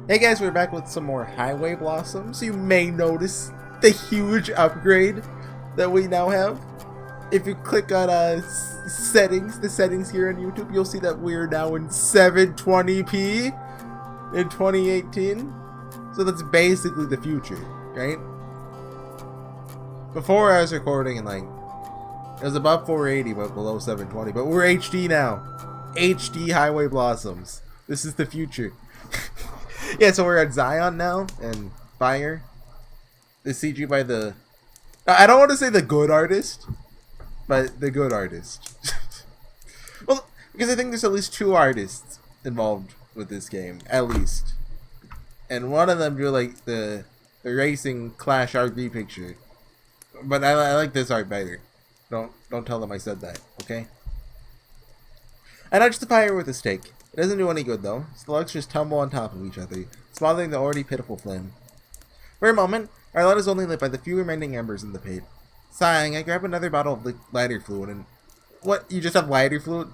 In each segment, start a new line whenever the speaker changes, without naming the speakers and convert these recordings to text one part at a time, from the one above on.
Hey guys, we're back with some more Highway Blossoms. You may notice the huge upgrade that we now have. If you click on settings, the settings here on YouTube, you'll see that we're now in 720p in 2018. So that's basically the future, right? Before I was recording in it was above 480 but below 720, but we're HD now. HD Highway Blossoms. This is the future. Yeah, so we're at Zion now, and Fire. The CG by the... I don't want to say the good artist, but the good artist. Well, because I think there's at least 2 artists involved with this game, at least. And one of them drew, the racing Clash RV picture. But I like this art better. Don't tell them I said that, okay? I nudged the fire with a stake. It doesn't do any good though. Slugs just tumble on top of each other, smothering the already pitiful flame. For a moment, our light is only lit by the few remaining embers in the pit. Sighing, I grab another bottle of lighter fluid and... What? You just have lighter fluid?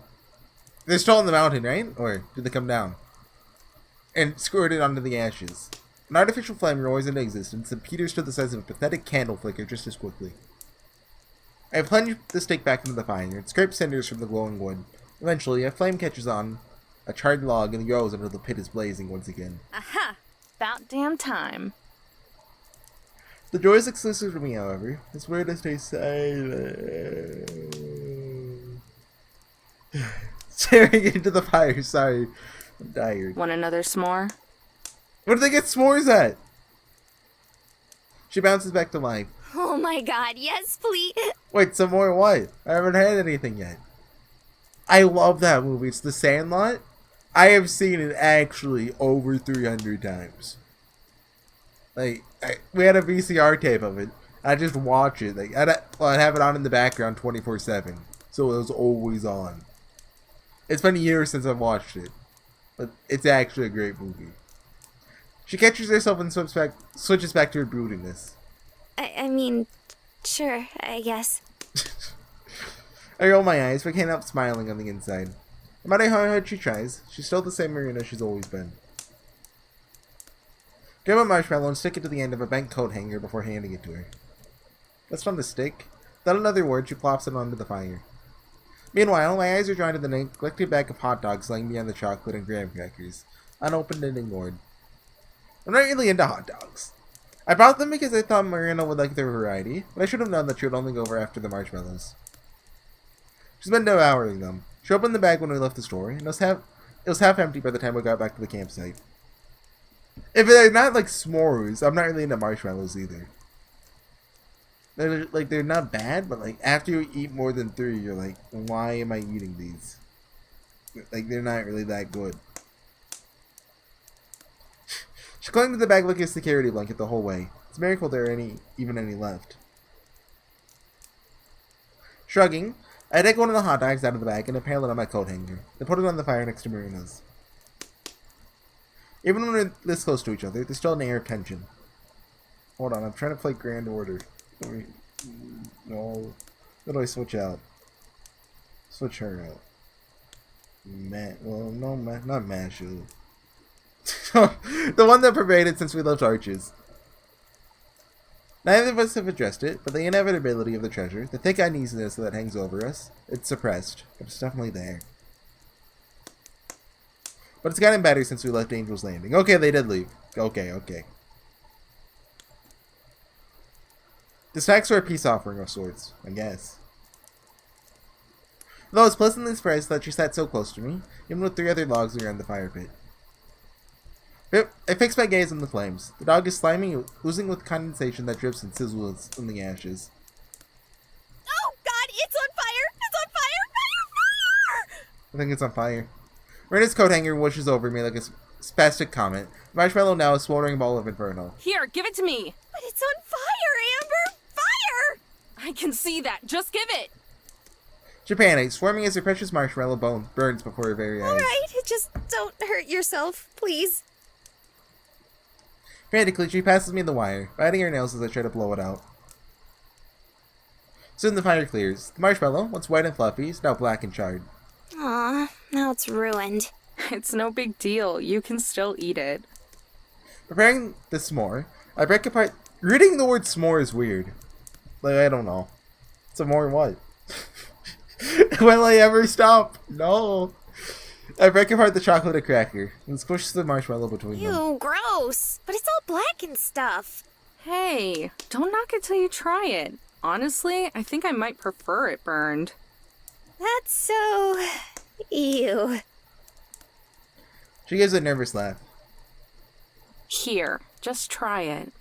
They're still on the mountain, right? Or did they come down? And squirt it onto the ashes. An artificial flame roars into existence and peters to the size of a pathetic candle flicker just as quickly. I plunge the stake back into the fire and scrape cinders from the glowing wood. Eventually, a flame catches on a charred log and grows until the pit is blazing once again.
Aha! About damn time.
The joy is exclusive to me, however. It's weird to stay silent. Staring into the fire, sorry. I'm tired.
Want another s'more?
Where did they get s'mores at? She bounces back to life.
Oh my god, yes, please.
Wait, some more what? I haven't had anything yet. I love that movie. It's The Sandlot. I have seen it actually over 300 times. We had a VCR tape of it. I just watch it. I'd have it on in the background 24/7, so it was always on. It's been years since I've watched it, but it's actually a great movie. She catches herself and switches back to her broodiness.
I mean, sure, I guess.
I roll my eyes, but can't help smiling on the inside. No matter how hard she tries, she's still the same Marina she's always been. Grab a marshmallow and stick it to the end of a bent coat hanger before handing it to her. That's not a stick. Without another word, she plops it onto the fire. Meanwhile, my eyes are drawn to the neglected bag of hot dogs laying beyond the chocolate and graham crackers, unopened and ignored. I'm not really into hot dogs. I bought them because I thought Marina would like their variety, but I should have known that she would only go over after the marshmallows. She's been devouring them. She opened the bag when we left the store, and it was half empty by the time we got back to the campsite. If they're not like s'mores, I'm not really into marshmallows either. They're not bad, but after you eat more than 3, you're like, why am I eating these? They're not really that good. She clung to the bag like a security blanket the whole way. It's a miracle there are even any left. Shrugging, I take one of the hot dogs out of the bag and impale it on my coat hanger, then put it on the fire next to Marina's. Even when we're this close to each other, there's still an air of tension. Hold on, I'm trying to play Grand Order. No. How do I switch out? Switch her out. Not Mashu. The one that pervaded since we left Arches. Neither of us have addressed it, but the inevitability of the treasure, the thick uneasiness that hangs over us, it's suppressed, but it's definitely there. But it's gotten better since we left Angel's Landing. Okay, they did leave. Okay. The snacks were a peace offering of sorts, I guess. Though I was pleasantly surprised that she sat so close to me, even with 3 other logs around the fire pit. I fix my gaze on the flames. The dog is slimy, oozing with condensation that drips and sizzles in the ashes.
Oh god, it's on fire! It's on fire! Fire!
I think it's on fire. Marina's coat hanger whooshes over me like a spastic comet. The marshmallow now is a smoldering ball of inferno.
Here, give it to me.
But it's on fire, Amber! Fire!
I can see that. Just give it.
She panics, swarming as her precious marshmallow bone burns before her very eyes.
Alright, just don't hurt yourself, please.
Frantically, she passes me the wire, biting her nails as I try to blow it out. Soon the fire clears. The marshmallow, once white and fluffy, is now black and charred.
Aw, now it's ruined.
It's no big deal. You can still eat it.
Preparing the s'more, I break apart. Reading the word s'more is weird. Like, I don't know. S'more what? Will I ever stop? No. I break apart the chocolate and cracker and squish the marshmallow between them.
Ew, gross. But it's all black and stuff.
Hey, don't knock it till you try it. Honestly, I think I might prefer it burned.
That's so... ew.
She gives a nervous laugh.
Here, just try it.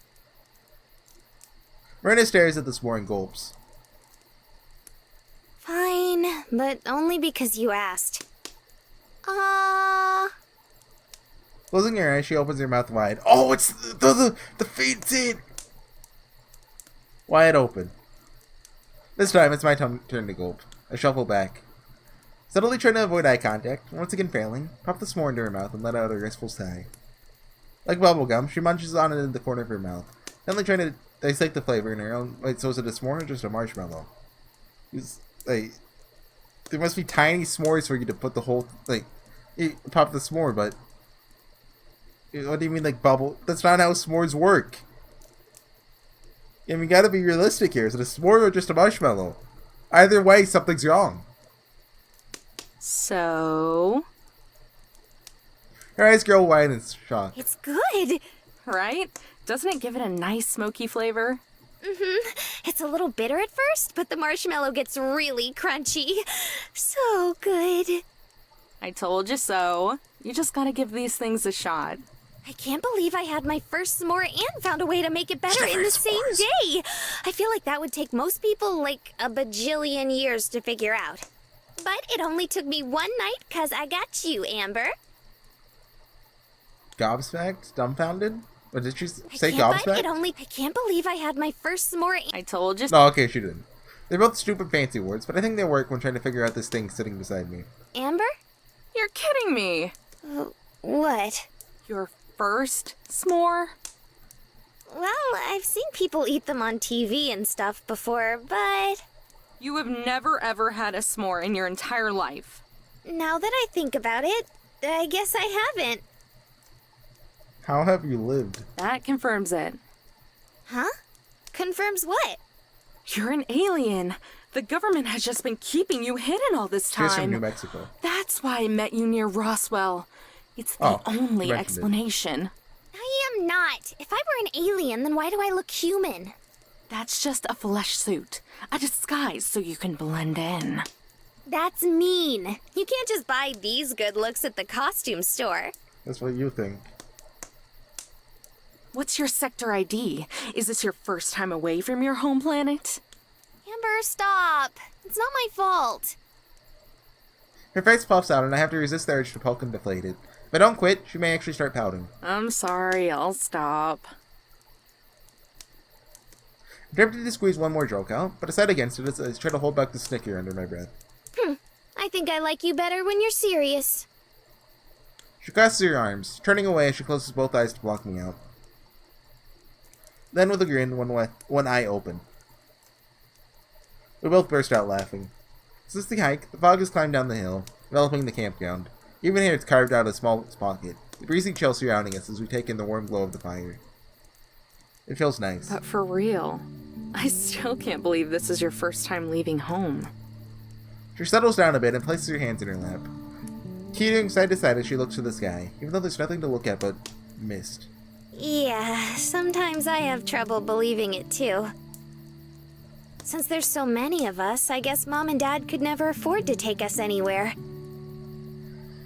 Miranda stares at the s'more and gulps.
Fine, but only because you asked.
Closing her eyes, she opens her mouth wide. Oh, it's the feed scene! Wide open. This time, it's my turn to gulp. I shuffle back. Subtly trying to avoid eye contact, once again failing, pop the s'more into her mouth and let out a graceful sigh. Like bubblegum, she munches on it in the corner of her mouth, suddenly trying to dissect the flavor in her own... Wait, so is it a s'more or just a marshmallow? Like, there must be tiny s'mores for you to put the whole... Like, you pop the s'more, but... What do you mean, like, bubble? That's not how s'mores work. I mean, we gotta be realistic here. Is it a s'more or just a marshmallow? Either way, something's wrong.
So...
Her eyes grow wide in shock.
It's good.
Right? Doesn't it give it a nice smoky flavor?
It's a little bitter at first, but the marshmallow gets really crunchy. So good.
I told you so. You just gotta give these things a shot.
I can't believe I had my first s'more and found a way to make it better in the same day. I feel like that would take most people like a bajillion years to figure out. But it only took me one night because I got you, Amber.
Gobsmacked? Dumbfounded? What did she say?
I can't believe I had my first s'more.
I told you.
No, okay, she didn't. They're both stupid fancy words, but I think they work when trying to figure out this thing sitting beside me.
Amber?
You're kidding me.
What?
Your first s'more?
Well, I've seen people eat them on TV and stuff before, but...
You have never ever had a s'more in your entire life.
Now that I think about it, I guess I haven't.
How have you lived?
That confirms it.
Huh? Confirms what?
You're an alien. The government has just been keeping you hidden all this
She's from
time.
New Mexico.
That's why I met you near Roswell. It's the only
you mentioned
I
explanation.
am not. If I were an alien, then why do I look human?
That's just a flesh suit. A disguise so you can blend in.
That's mean. You can't just buy these good looks at the costume store.
That's what you think.
What's your sector ID? Is this your first time away from your home planet?
Amber, stop. It's not my fault.
Her face puffs out, and I have to resist the urge to poke and deflate it. If I don't quit, she may actually start pouting.
I'm sorry, I'll stop.
I'm tempted to squeeze one more joke out, but decide against it as I try to hold back the snicker under my breath.
I think I like you better when you're serious.
She crosses her arms, turning away as she closes both eyes to block me out. Then, with a grin, one eye open. We both burst out laughing. Since the hike, the fog has climbed down the hill, enveloping the campground. Even here, it's carved out a small pocket, the breezy chill surrounding us as we take in the warm glow of the fire. It feels nice.
But for real, I still can't believe this is your first time leaving home.
She settles down a bit and places her hands in her lap, teetering side to side as she looks to the sky, even though there's nothing to look at but mist.
Yeah, sometimes I have trouble believing it too. Since there's so many of us, I guess Mom and Dad could never afford to take us anywhere.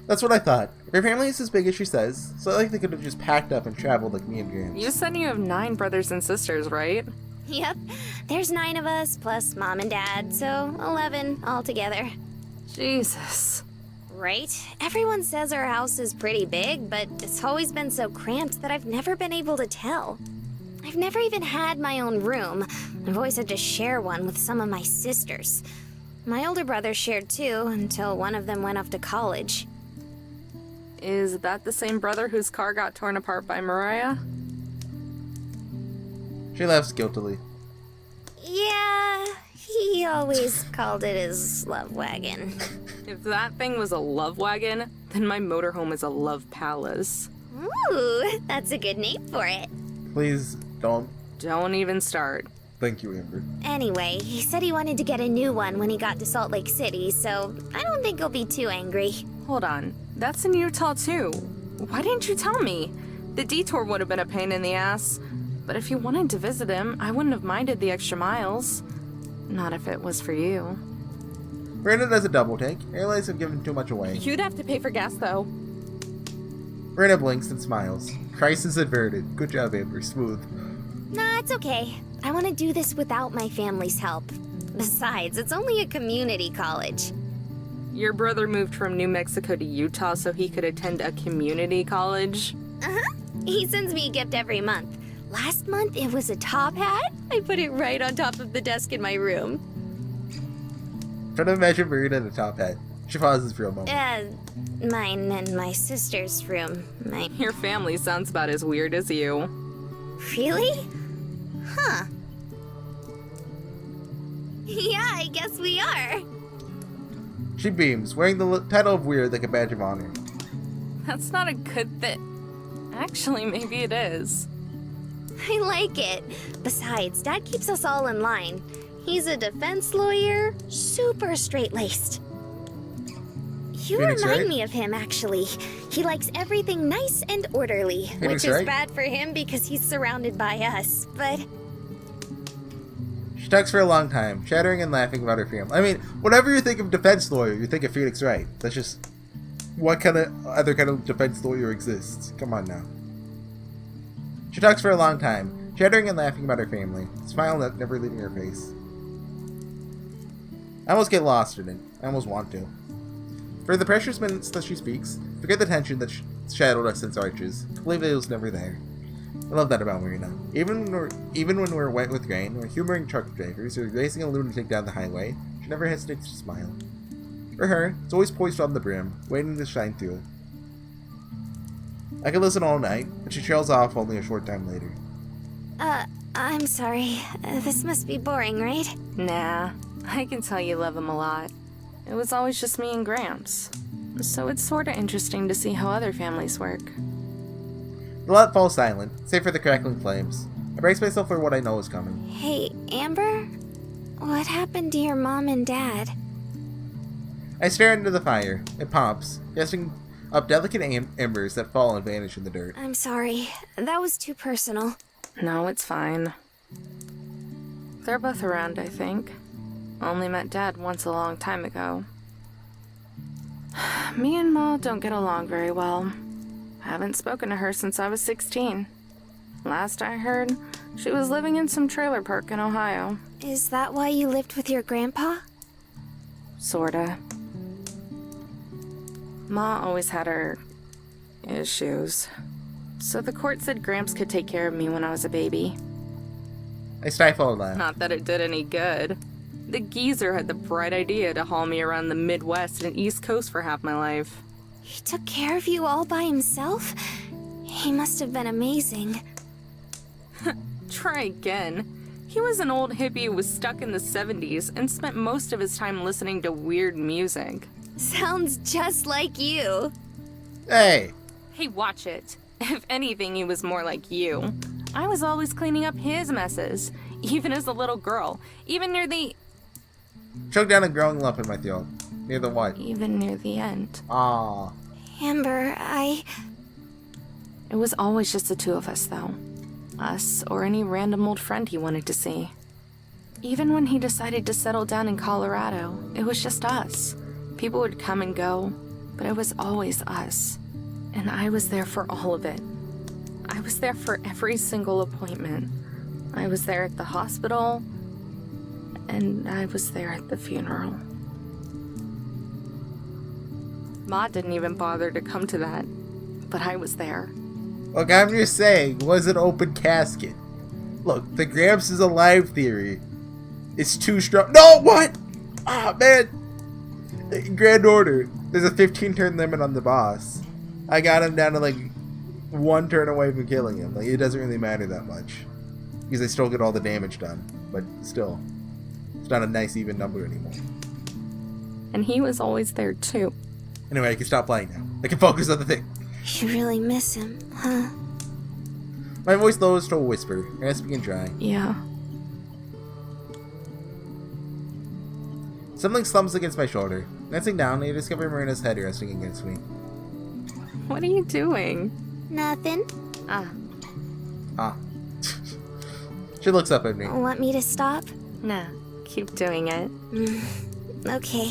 That's what I thought. Her family is as big as she says, so I think they could have just packed up and traveled like me and Gramps.
You said you have 9 brothers and sisters, right?
Yep, there's 9 of us, plus Mom and Dad, so 11 altogether.
Jesus.
Right? Everyone says our house is pretty big, but it's always been so cramped that I've never been able to tell. I've never even had my own room. I've always had to share one with some of my sisters. My older brother shared too, until one of them went off to college.
Is that the same brother whose car got torn apart by Mariah?
She laughs guiltily.
Yeah, he always called it his love wagon.
If that thing was a love wagon, then my motorhome is a love palace.
Ooh, that's a good name for it.
Please don't.
Don't even start.
Thank you, Amber.
Anyway, he said he wanted to get a new one when he got to Salt Lake City, so I don't think he'll be too angry.
Hold on. That's in Utah too. Why didn't you tell me? The detour would have been a pain in the ass. But if you wanted to visit him, I wouldn't have minded the extra miles. Not if it was for you.
Brandon does a double take. Airlines have given too much away.
You'd have to pay for gas though.
Brandon blinks and smiles. Crisis averted. Good job, Amber. Smooth.
Nah, it's okay. I want to do this without my family's help. Besides, it's only a community college.
Your brother moved from New Mexico to Utah so he could attend a community college?
Uh-huh. He sends me a gift every month. Last month, it was a top hat. I put it right on top of the desk in my room.
Try to imagine Marina in a top hat. She pauses for a moment.
Mine and my sister's room.
Your family sounds about as weird as you.
Really? Huh. Yeah, I guess we are.
She beams, wearing the title of weird like a badge of honor.
That's not a good thing. Actually, maybe it is.
I like it. Besides, Dad keeps us all in line. He's a defense lawyer, super straight-laced. You
Phoenix,
remind
right?
me of him, actually. He likes everything nice and orderly,
Phoenix,
which is
right?
bad for him because he's surrounded by us, but...
She talks for a long time, chattering and laughing about her family. I mean, whenever you think of defense lawyer, you think of Phoenix Wright. That's just... What kind of other kind of defense lawyer exists? Come on now. She talks for a long time, chattering and laughing about her family, smile never leaving her face. I almost get lost in it. I almost want to. For the precious minutes that she speaks, forget the tension that shadowed us since Arches. Believe it was never there. I love that about Marina. Even when we're wet with rain, or humoring truck drivers, or racing a lunatic down the highway, she never hesitates to smile. For her, it's always poised on the brim, waiting to shine through it. I could listen all night, but she trails off only a short time later.
I'm sorry. This must be boring, right?
Nah, I can tell you love him a lot. It was always just me and Gramps. So it's sorta interesting to see how other families work.
The lot falls silent, save for the crackling flames. I brace myself for what I know is coming.
Hey, Amber? What happened to your mom and dad?
I stare into the fire. It pops, casting up delicate embers that fall and vanish in the dirt.
I'm sorry. That was too personal.
No, it's fine. They're both around, I think. Only met Dad once a long time ago. Me and Ma don't get along very well. Haven't spoken to her since I was 16. Last I heard, she was living in some trailer park in Ohio.
Is that why you lived with your grandpa?
Sorta. Ma always had her issues. So the court said Gramps could take care of me when I was a baby.
I stifle a laugh.
Not that it did any good. The geezer had the bright idea to haul me around the Midwest and East Coast for half my life.
He took care of you all by himself? He must have been amazing.
Try again. He was an old hippie who was stuck in the 70s and spent most of his time listening to weird music.
Sounds just like you.
Hey!
Hey, watch it. If anything, he was more like you. I was always cleaning up his messes, even as a little girl, even near the...
Choke down a growing lump in my throat. Near the what?
Even near the end.
Ah.
Amber,
It was always just the two of us, though. Us or any random old friend he wanted to see. Even when he decided to settle down in Colorado, it was just us. People would come and go, but it was always us. And I was there for all of it. I was there for every single appointment. I was there at the hospital, and I was there at the funeral. Ma didn't even bother to come to that, but I was there.
Look, I'm just saying, it was an open casket. Look, the Gramps is alive theory. It's too strong. No, what? Ah, man. Grand order. There's a 15 turn limit on the boss. I got him down to like 1 turn away from killing him. Like, it doesn't really matter that much. Because I still get all the damage done. But still, it's not a nice even number anymore.
And he was always there too.
Anyway, I can stop playing now. I can focus on the thing.
You really miss him, huh?
My voice lowers to a whisper, raspy and dry.
Yeah.
Something slumps against my shoulder. Glancing down, I discover Marina's head resting against me.
What are you doing?
Nothing.
Ah,
She looks up at me.
Want me to stop?
nah. Keep doing it.
Okay.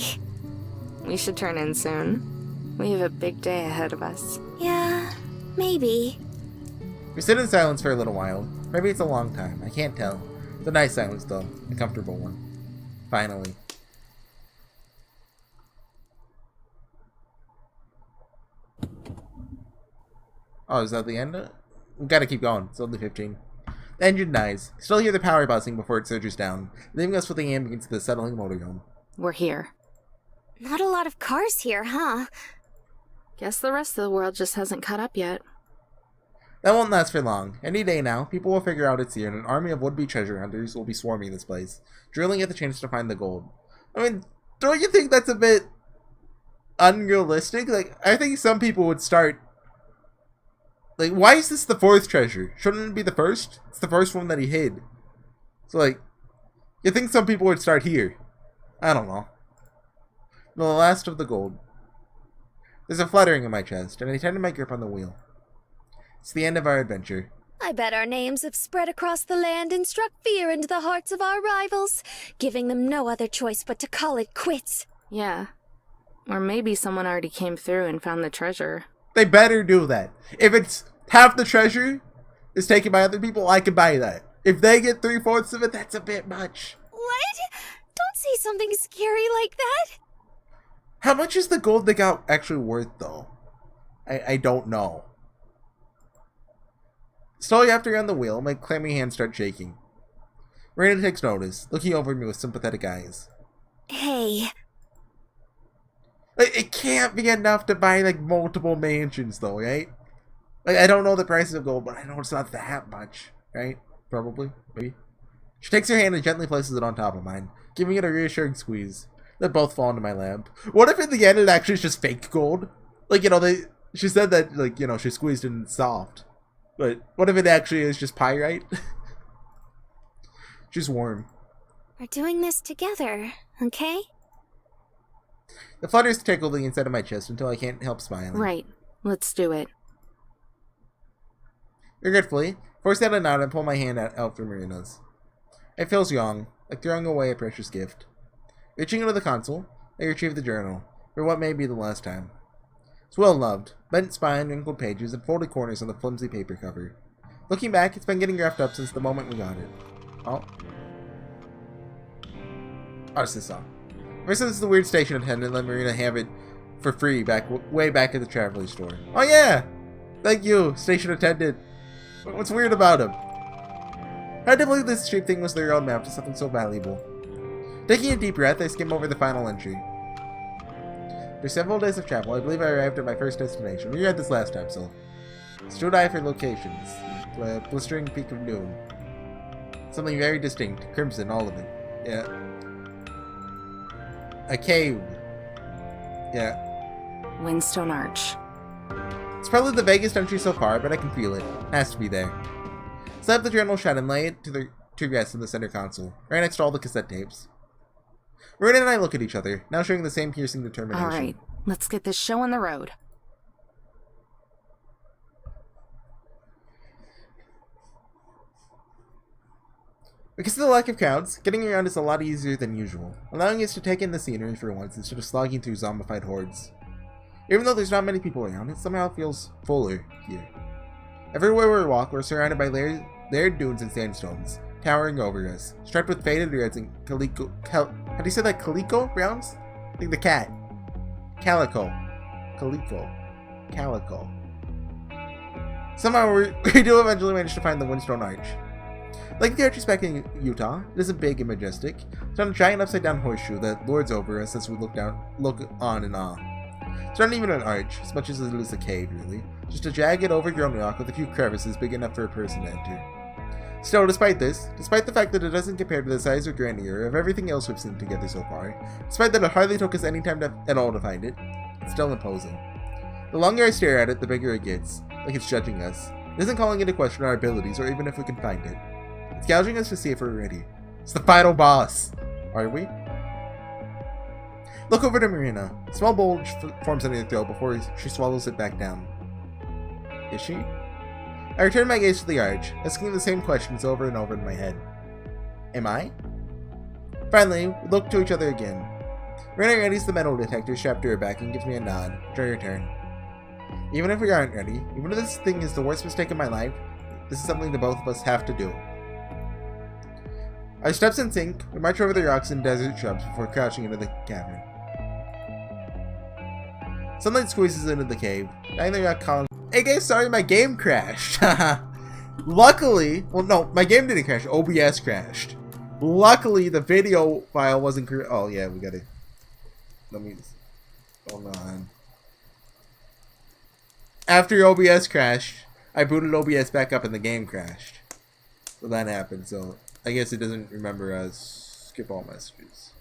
We should turn in soon. We have a big day ahead of us.
Yeah, maybe.
We sit in silence for a little while. Maybe it's a long time. I can't tell. It's a nice silence, though. A comfortable one. Finally. Oh, is that the end? We gotta keep going. It's only 15. The engine dies. Still hear the power buzzing before it surges down, leaving us with the ambience of the settling motorhome.
We're here.
Not a lot of cars here, huh?
Guess the rest of the world just hasn't caught up yet.
That won't last for long. Any day now, people will figure out it's here, and an army of would-be treasure hunters will be swarming this place, drilling at the chance to find the gold. I mean, don't you think that's a bit unrealistic? Like, I think some people would start... Like, why is this the fourth treasure? Shouldn't it be the first? It's the first one that he hid. So, like, you think some people would start here? I don't know. The last of the gold. There's a fluttering in my chest, and I tighten my grip on the wheel. It's the end of our adventure.
I bet our names have spread across the land and struck fear into the hearts of our rivals, giving them no other choice but to call it quits.
Yeah. Or maybe someone already came through and found the treasure.
They better do that. If it's half the treasure is taken by other people, I can buy that. If they get 3/4 of it, that's a bit much.
What? Don't say something scary like that.
How much is the gold they got actually worth, though? I don't know. Slowly after you're on the wheel, my clammy hands start shaking. Marina takes notice, looking over at me with sympathetic eyes.
Hey.
Like, it can't be enough to buy, like, multiple mansions, though, right? Like, I don't know the price of gold, but I know it's not that much, right? Probably, maybe. She takes her hand and gently places it on top of mine, giving it a reassuring squeeze. They both fall into my lap. What if in the end it actually is just fake gold? Like, you know, she said that, like, you know, she squeezed it and it's soft. But what if it actually is just pyrite? She's warm.
We're doing this together, okay?
The flutters tickle the inside of my chest until I can't help smiling.
Right. Let's do it.
Regretfully, force out a nod and pull my hand out for Marina's. It feels young, like throwing away a precious gift. Reaching into the console, I retrieve the journal, for what may be the last time. It's well loved, bent spine, wrinkled pages, and folded corners on the flimsy paper cover. Looking back, it's been getting roughed up since the moment we got it. Oh. It's this song. First, this is the weird station attendant let Marina have it for free way back at the Traveler's store. Oh yeah! Thank you, station attendant. What's weird about him? Hard to believe this cheap thing was the roadmap to something so valuable. Taking a deep breath, I skim over the final entry. After several days of travel, I believe I arrived at my first destination. We read this last time, so... Stood eye for locations. The blistering peak of noon. Something very distinct. Crimson, all of it. Yeah. A cave. Yeah.
Windstone Arch.
It's probably the vaguest entry so far, but I can feel it. It has to be there. Slap the journal shut and lay it to rest in the center console, right next to all the cassette tapes. Marina and I look at each other, now showing the same piercing determination.
Alright, let's get this show on the road.
Because of the lack of crowds, getting around is a lot easier than usual, allowing us to take in the scenery for once instead of slogging through zombified hordes. Even though there's not many people around, it somehow feels fuller here. Everywhere we walk, we're surrounded by layered dunes and sandstones, towering over us, striped with faded reds and calico. How do you say that? Calico browns? Like the cat. Calico. Calico. Calico. Somehow we do eventually manage to find the Windstone Arch. Like the arches back in Utah, it isn't big and majestic. It's on a giant upside-down horseshoe that lords over us as we look on in awe. It's not even an arch, as much as it is a cave, really. Just a jagged, overgrown rock with a few crevices big enough for a person to enter. Still, despite this, despite the fact that it doesn't compare to the size or grandeur of everything else we've seen together so far, despite that it hardly took us any time at all to find it, it's still imposing. The longer I stare at it, the bigger it gets, like it's judging us. It isn't calling into question our abilities, or even if we can find it. It's gouging us to see if we're ready. It's the final boss! Are we? Look over to Marina. A small bulge forms under her throat before she swallows it back down. Is she? I return my gaze to the arch, asking the same questions over and over in my head. Am I? Finally, we look to each other again. Marina readies the metal detector strapped to her back and gives me a nod, which I return. Even if we aren't ready, even if this thing is the worst mistake of my life, this is something the both of us have to do. Our steps in sync, we march over the rocks and desert shrubs before crouching into the cavern. Sunlight squeezes into the cave, dying the rock column. Hey guys, sorry my game crashed. Luckily, well no, my game didn't crash, OBS crashed. Luckily, the video file wasn't correct. Oh yeah, we got it. Let me, hold on. After OBS crashed, I booted OBS back up and the game crashed. So that happened, so I guess it doesn't remember us. Skip all messages.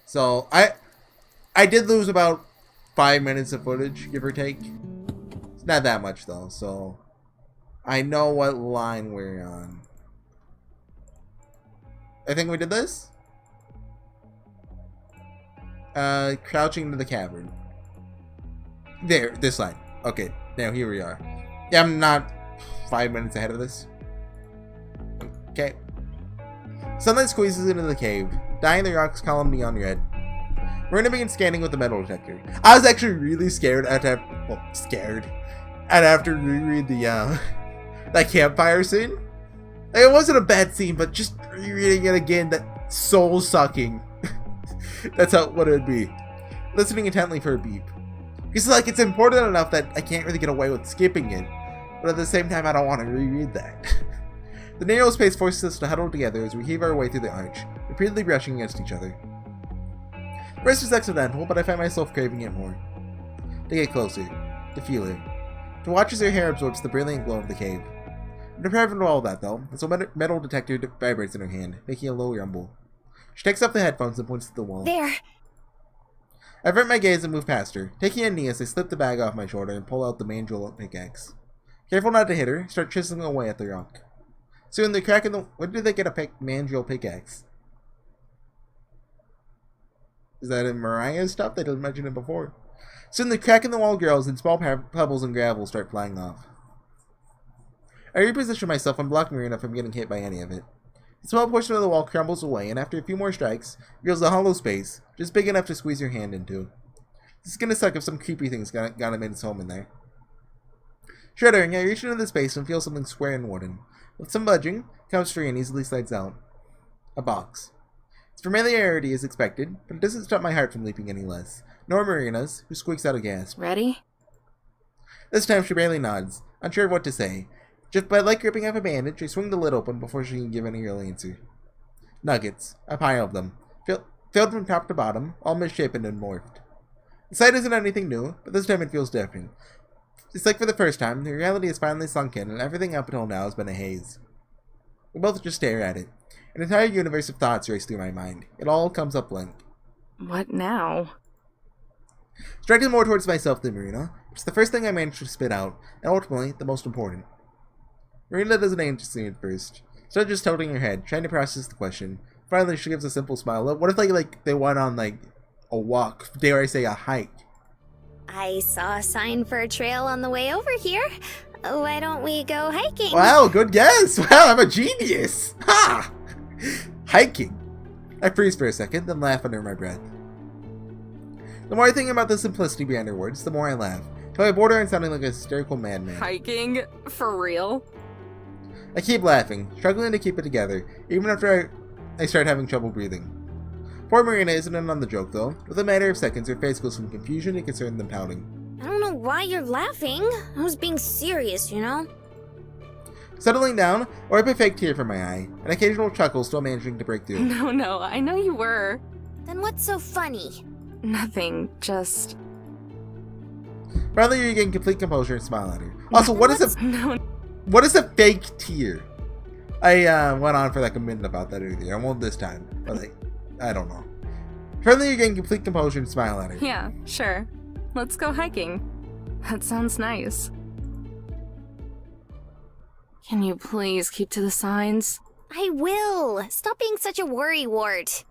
So, I did lose about 5 minutes of footage, give or take. It's not that much though, so I know what line we're on. I think we did this? Crouching into the cavern. There, this line. Okay, now here we are. Yeah, I'm not 5 minutes ahead of this. Okay. Sunlight squeezes into the cave, dyeing the rocks column neon red. We're gonna begin scanning with the metal detector. I was actually really scared I'd have to reread the that campfire scene. Like, it wasn't a bad scene, but just rereading it again, that soul sucking. That's what it would be. Listening intently for a beep. Because like it's important enough that I can't really get away with skipping it, but at the same time I don't want to reread that. The narrow space forces us to huddle together as we heave our way through the arch, repeatedly brushing against each other. The rest is accidental, but I find myself craving it more. To get closer, to feel it, to watch as her hair absorbs the brilliant glow of the cave. I'm deprived of all that though, as a metal detector vibrates in her hand, making a low rumble. She takes off the headphones and points to the wall.
There!
I avert my gaze and move past her. Taking a knee as I slip the bag off my shoulder and pull out the mandrel pickaxe. Careful not to hit her, start chiseling away at the rock. Soon the crack in the... Where did they get a mandrel pickaxe? Is that in Mariah's stuff? They didn't mention it before. Soon the crack in the wall grows and small pebbles and gravel start flying off. I reposition myself and block Marina from getting hit by any of it. The small portion of the wall crumbles away, and after a few more strikes, reveals a hollow space, just big enough to squeeze your hand into. This is gonna suck if some creepy thing's gonna make its home in there. Shuddering, I reach into the space and feel something square and wooden. With some budging, it comes free and easily slides out. A box. Its familiarity is expected, but it doesn't stop my heart from leaping any less. Nor Marina's, who squeaks out a gasp.
Ready?
This time she barely nods, unsure of what to say. Just by like ripping off a bandage, I swing the lid open before she can give any real answer. Nuggets, a pile of them, filled from top to bottom, all misshapen and morphed. The sight isn't anything new, but this time it feels different. It's like for the first time, the reality has finally sunk in, and everything up until now has been a haze. We both just stare at it. An entire universe of thoughts race through my mind. It all comes up blank.
What now?
Striking more towards myself than Marina, it's the first thing I managed to spit out, and ultimately, the most important. Marina doesn't answer me at first. Starts just tilting her head, trying to process the question. Finally, she gives a simple smile. What if they went on a walk? Dare I say a hike?
I saw a sign for a trail on the way over here. Why don't we go hiking?
Wow, good guess. Wow, I'm a genius. Ha! Hiking. I freeze for a second, then laugh under my breath. The more I think about the simplicity behind her words, the more I laugh, till I border on sounding like a hysterical madman.
Hiking? For real?
I keep laughing, struggling to keep it together, even after I start having trouble breathing. Poor Marina isn't in on the joke, though. Within a matter of seconds, her face goes from confusion to concern then pouting.
I don't know why you're laughing. I was being serious, you know?
Settling down, I wipe a fake tear from my eye, an occasional chuckle still managing to break through.
No, I know you were.
Then what's so funny?
Nothing, just...
Finally, you regain complete composure and smile at her. Also, what is a...
No.
What is a fake tear? I went on for like a minute about that earlier. I won't this time. But I don't know. Finally, you gain complete composure and smile at her.
Yeah, sure. let's go hiking. That sounds nice. Can you please keep to the signs?
I will. Stop being such a worrywart.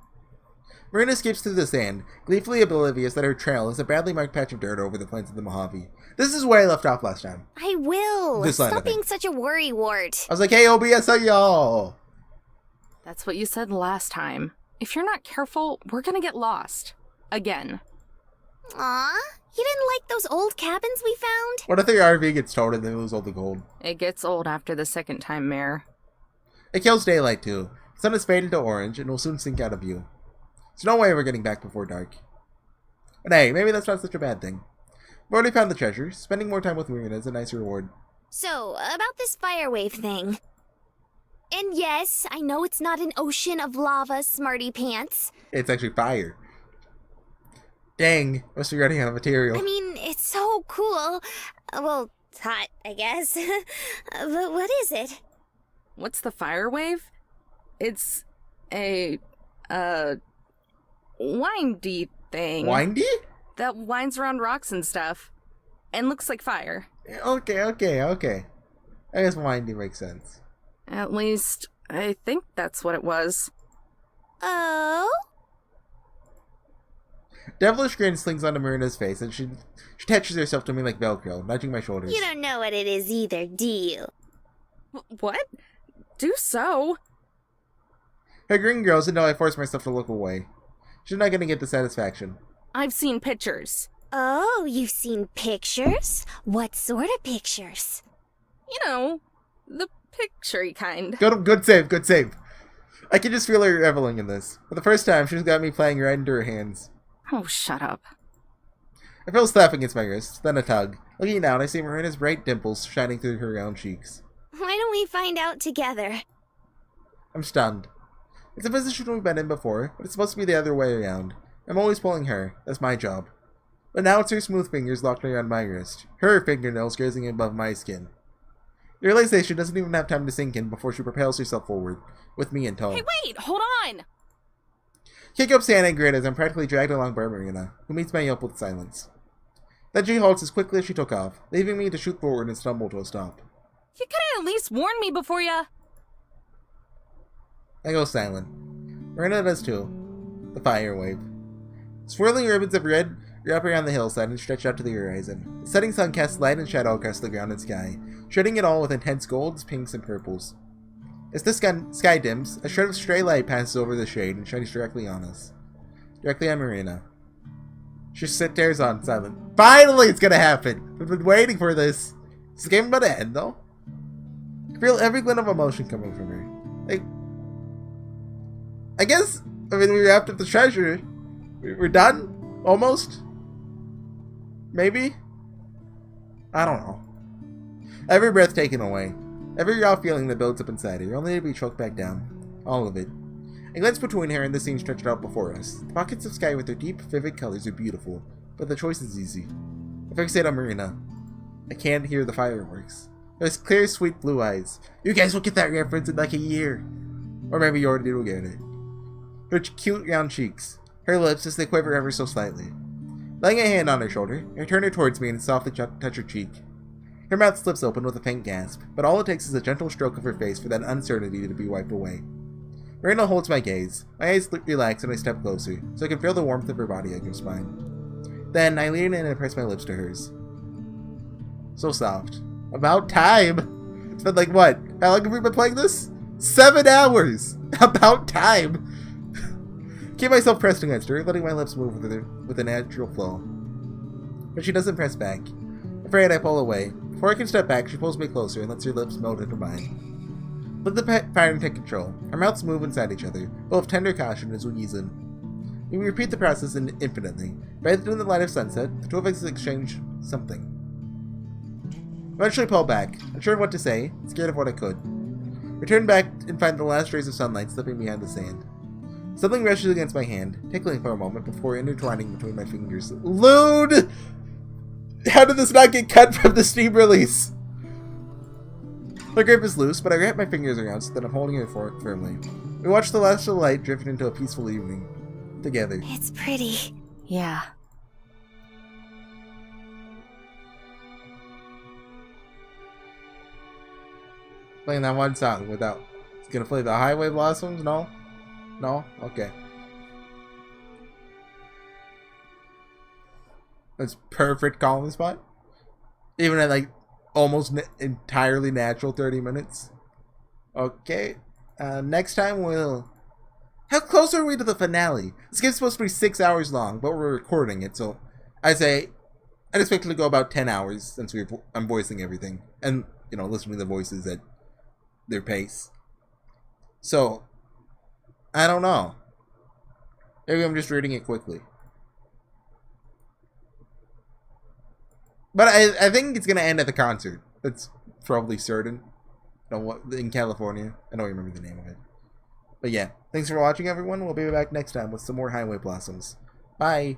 Marina skips through the sand, gleefully oblivious that her trail is a badly marked patch of dirt over the plains of the Mojave. This is where I left off last time.
I will.
This line, I
Stop
think.
being such a worrywart.
I was like, hey, HorseyEatYou!
That's what you said last time. If you're not careful, we're gonna get lost. Again.
Aw, you didn't like those old cabins we found?
What if their RV gets towed and they lose all the gold?
It gets old after the second time, Mare.
It kills daylight too. The sun is faded to orange and will soon sink out of view. There's no way we're getting back before dark. But hey, maybe that's not such a bad thing. We've already found the treasure. Spending more time with Marina is a nice reward.
So, about this fire wave thing. And yes, I know it's not an ocean of lava, smarty pants.
It's actually fire. Dang, must be running out of material.
I mean, it's so cool. Well, it's hot, I guess. But what is it?
What's the fire wave? It's a, windy thing.
Windy?
That winds around rocks and stuff. And looks like fire.
Okay. I guess windy makes sense.
At least, I think that's what it was.
Oh?
Devilish grin slings onto Marina's face, and she attaches herself to me like Velcro, nudging my shoulders.
You don't know what it is either, do you?
What? Do so.
Her grin grows until I force myself to look away. She's not gonna get the satisfaction.
I've seen pictures.
Oh, you've seen pictures? What sort of pictures?
You know, the picture-y kind.
Good save. I can just feel her reveling in this. For the first time, she's got me playing right into her hands.
Oh, shut up.
I feel a slap against my wrist, then a tug. Looking down, I see Marina's bright dimples shining through her round cheeks.
Why don't we find out together?
I'm stunned. It's a position we've been in before, but it's supposed to be the other way around. I'm always pulling her. That's my job. But now it's her smooth fingers locked around my wrist, her fingernails grazing above my skin. The realization doesn't even have time to sink in before she propels herself forward, with me in tow.
Hey, wait! Hold on!
Kick up Santa and grin as I'm practically dragged along by Marina, who meets my yelp with silence. Then she halts as quickly as she took off, leaving me to shoot forward and stumble to a stop.
You could at least warn me before ya...
I go silent. Marina does too. The fire wave. Swirling ribbons of red wrap around the hillside and stretch out to the horizon. The setting sun casts light and shadow across the ground and sky, shredding it all with intense golds, pinks, and purples. As the sky dims, a shred of stray light passes over the shade and shines directly on us. Directly on Marina. She stares on, silent. Finally, it's gonna happen! We've been waiting for this. Is the game about to end, though? I feel every glint of emotion coming from her. I guess, we wrapped up the treasure. We're done? Almost? Maybe? I don't know. Every breath taken away. Every raw feeling that builds up inside her, only to be choked back down. All of it. I glance between her and the scene stretched out before us. The pockets of sky with their deep, vivid colors are beautiful, but the choice is easy. I fixate on Marina. I can't hear the fireworks. Those clear, sweet blue eyes. You guys will get that reference in like a year. Or maybe you already will get it. Her cute round cheeks. Her lips as they quiver ever so slightly. Laying a hand on her shoulder, I turn her towards me and softly touch her cheek. Her mouth slips open with a faint gasp, but all it takes is a gentle stroke of her face for that uncertainty to be wiped away. Marina holds my gaze. My eyes relax and I step closer, so I can feel the warmth of her body on her spine. Then I lean in and press my lips to hers. So soft. About time! It's been like what? How long have we been playing this? 7 hours! About time! Keep myself pressed against her, letting my lips move with a natural flow. But she doesn't press back. Afraid, I pull away. Before I can step back, she pulls me closer and lets her lips melt into mine. Let the pattern take control. Our mouths move inside each other, full of tender caution as we ease in. We repeat the process infinitely. Bathed in the light of sunset, the two of us exchange something. Eventually pull back, unsure of what to say, scared of what I could. Return back and find the last rays of sunlight slipping behind the sand. Something rushes against my hand, tickling for a moment before intertwining between my fingers. Lewd! How did this not get cut from the Steam release? My grip is loose, but I wrap my fingers around so that I'm holding it firmly. We watch the last of the light drift into a peaceful evening. Together.
It's pretty.
Yeah.
Playing that one song without. It's gonna play the Highway Blossoms? No? No? Okay. That's perfect calling spot. Even at like almost entirely natural 30 minutes. Okay. Next time we'll... How close are we to the finale? This game's supposed to be 6 hours long, but we're recording it, so I'd expect it to go about 10 hours since I'm voicing everything. And, you know, listening to the voices at their pace. So, I don't know. Maybe I'm just reading it quickly. But I think it's going to end at the concert. That's probably certain. You know, in California. I don't remember the name of it. But yeah, thanks for watching, everyone. We'll be back next time with some more Highway Blossoms. Bye!